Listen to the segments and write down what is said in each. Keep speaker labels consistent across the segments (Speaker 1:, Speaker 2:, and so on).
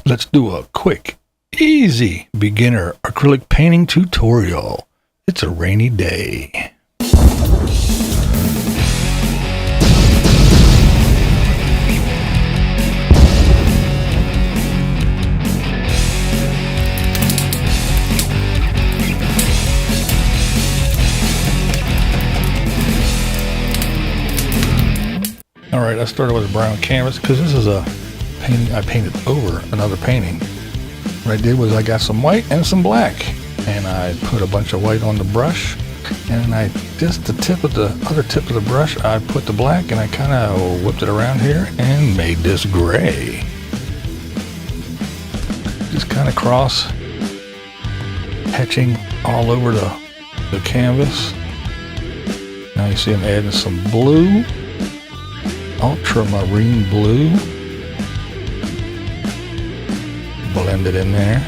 Speaker 1: Let's do a quick, easy beginner acrylic painting tutorial. It's a rainy day. Alright, I started with a brown canvas because this is a painting I painted over another painting. What I did was I got some white and some black, and I put a bunch of white on the brush, and I just the other tip of the brush, I put the black, and I kind of whipped it around here and made this gray. Just kind of cross hatching all over the canvas. Now you see I'm adding some blue. Ultramarine blue. Blend it in there.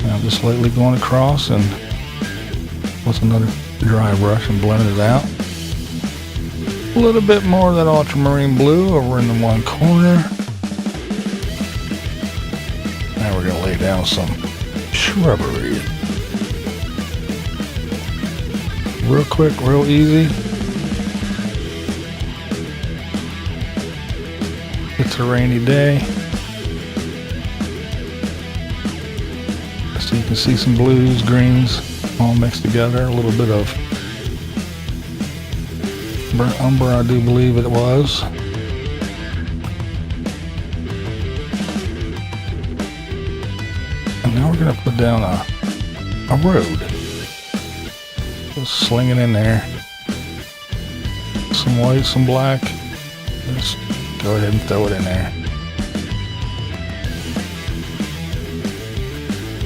Speaker 1: Now just lightly going across and with another dry brush and blend it out. A little bit more of that ultramarine blue over in the one corner. Now we're going to lay down some shrubbery. Real quick, real easy. It's a rainy day. So you can see some blues, greens, all mixed together. A little bit of burnt umber, I do believe it was. And now we're going to put down a road. Just sling it in there. Some white, some black. Just go ahead and throw it in there.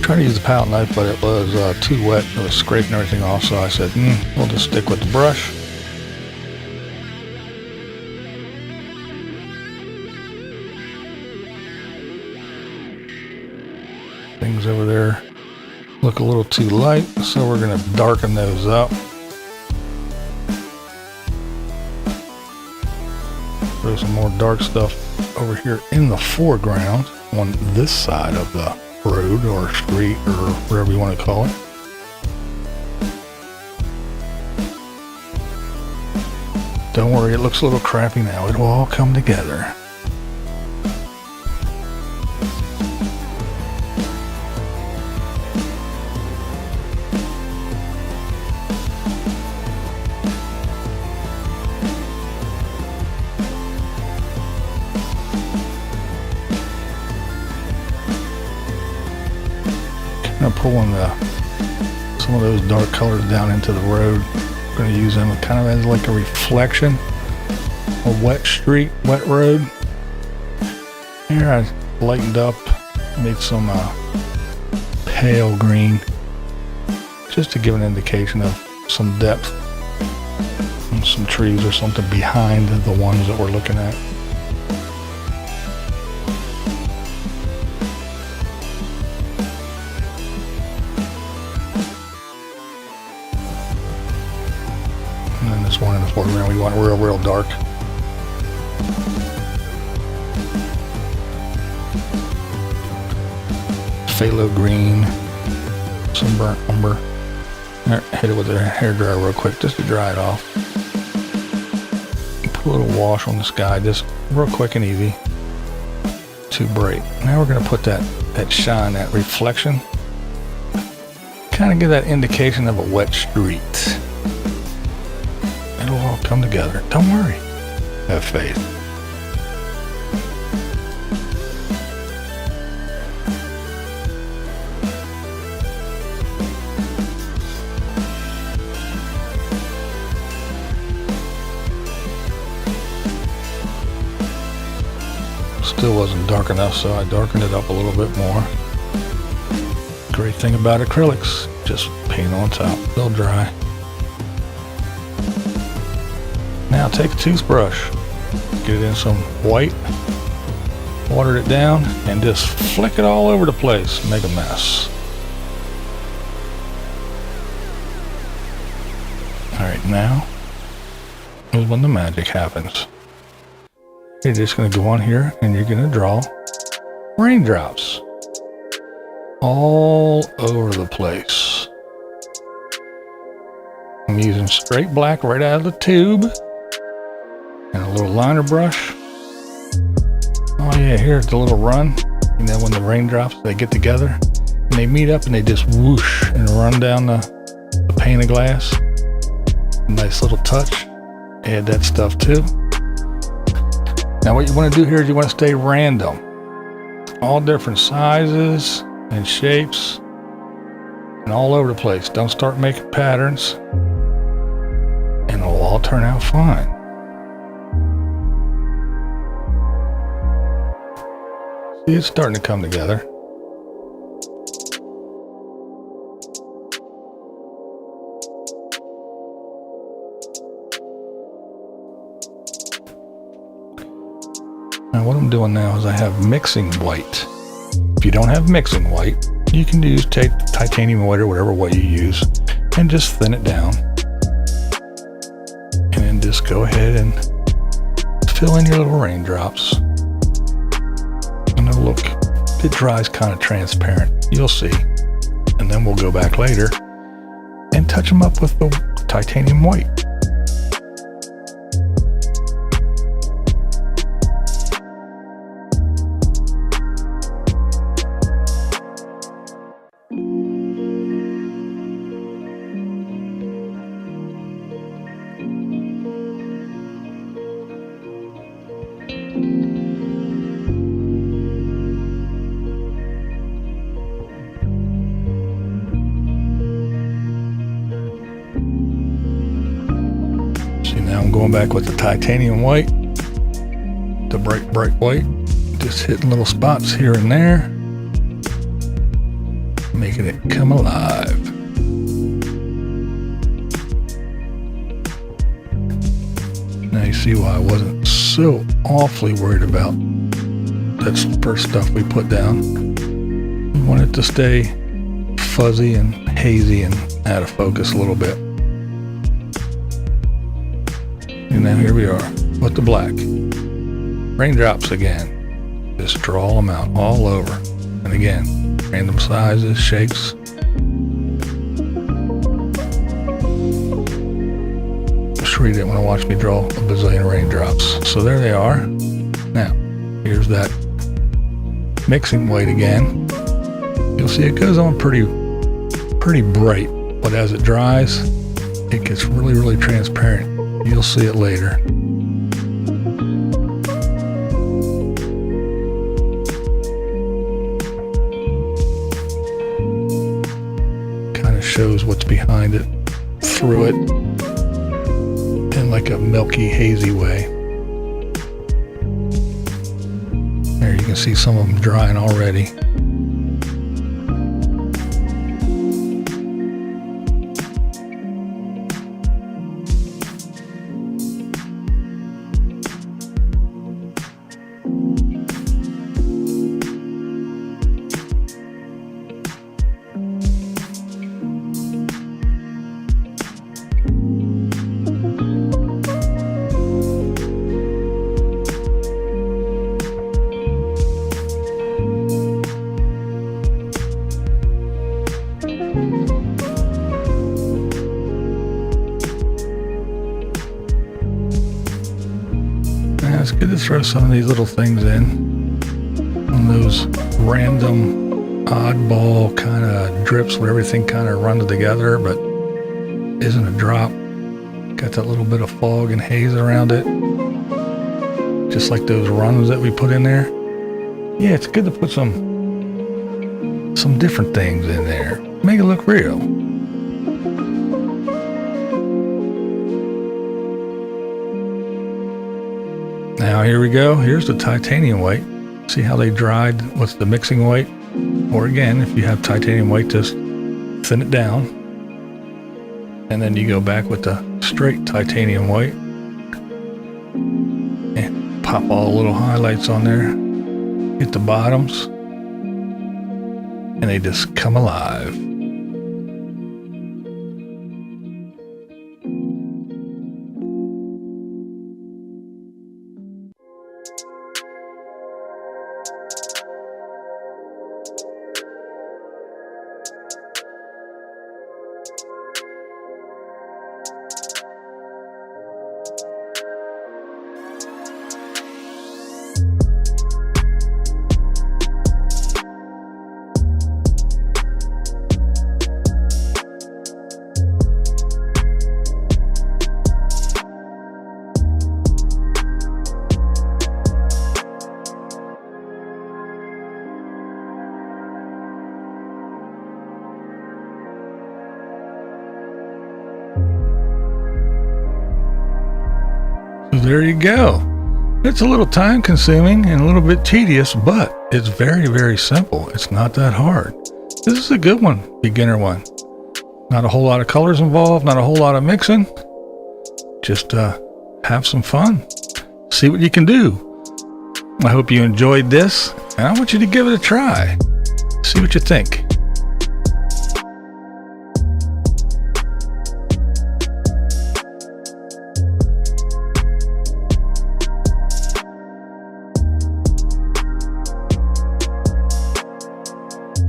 Speaker 1: Tried to use a palette knife, but it was too wet. It was scraping everything off, so I said, we'll just stick with the brush. Things over there look a little too light, so we're going to darken those up. Throw some more dark stuff over here in the foreground on this side of the road or street or whatever you want to call it. Don't worry, it looks a little crappy now. It will all come together. I'm pulling some of those dark colors down into the road. I'm going to use them kind of as like a reflection. A wet street, wet road. Here I lightened up, made some pale green, just to give an indication of some depth and some trees or something behind the ones that we're looking at. And then this one in the foreground, we want real dark. Phthalo green, some burnt umber. Hit it with a hairdryer real quick just to dry it off. Put a little wash on the sky, just real quick and easy. Too bright. Now we're going to put that shine, that reflection. Kind of give that indication of a wet street. It'll all come together. Don't worry. Have faith. Still wasn't dark enough, so I darkened it up a little bit more. Great thing about acrylics, just paint on top. They'll dry. Now take a toothbrush, get it in some white, watered it down, and just flick it all over the place. Make a mess. Alright, now is when the magic happens. You're just going to go on here and you're going to draw raindrops all over the place. I'm using straight black right out of the tube and a little liner brush. Oh yeah, here's the little run. You know, when the raindrops, they get together and they meet up and they just whoosh and run down the pane of glass. Nice little touch. Add that stuff too. Now what you want to do here is you want to stay random. All different sizes and shapes and all over the place. Don't start making patterns and it'll all turn out fine. See, it's starting to come together. Now what I'm doing now is I have mixing white. If you don't have mixing white, you can use titanium white or whatever white you use and just thin it down. And then just go ahead and fill in your little raindrops. And it'll look, it dries kind of transparent, you'll see. And then we'll go back later and touch them up with the titanium white. Now I'm going back with the titanium white, the bright white, just hitting little spots here and there, making it come alive. Now you see why I wasn't so awfully worried about that first stuff we put down. We want it to stay fuzzy and hazy and out of focus a little bit. And now here we are with the black. Raindrops again. Just draw them out all over. And again, random sizes, shapes. I'm sure you didn't want to watch me draw a bazillion raindrops. So there they are. Now, here's that mixing white again. You'll see it goes on pretty bright, but as it dries, it gets really transparent. You'll see it later. Kind of shows what's behind it, through it, in like a milky, hazy way. There you can see some of them drying already. It's good to throw some of these little things in on those random oddball kind of drips where everything kind of runs together but isn't a drop. Got that little bit of fog and haze around it, just like those runs that we put in there. Yeah, it's good to put some different things in there, make it look real. Now here we go. Here's the titanium white. See how they dried with the mixing white? Or again, if you have titanium white, just thin it down. And then you go back with the straight titanium white. And pop all the little highlights on there. Hit the bottoms. And they just come alive. So there you go. It's a little time consuming and a little bit tedious, but it's very, very simple. It's not that hard. This is a good one, beginner one. Not a whole lot of colors involved, not a whole lot of mixing. Just have some fun. See what you can do. I hope you enjoyed this, and I want you to give it a try. See what you think.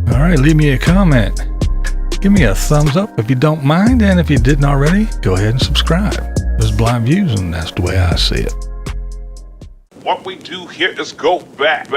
Speaker 1: All right, leave me a comment. Give me a thumbs up if you don't mind, and if you didn't already, go ahead and subscribe. This is Blind Views, and that's the way I see it.
Speaker 2: What we do here is go back.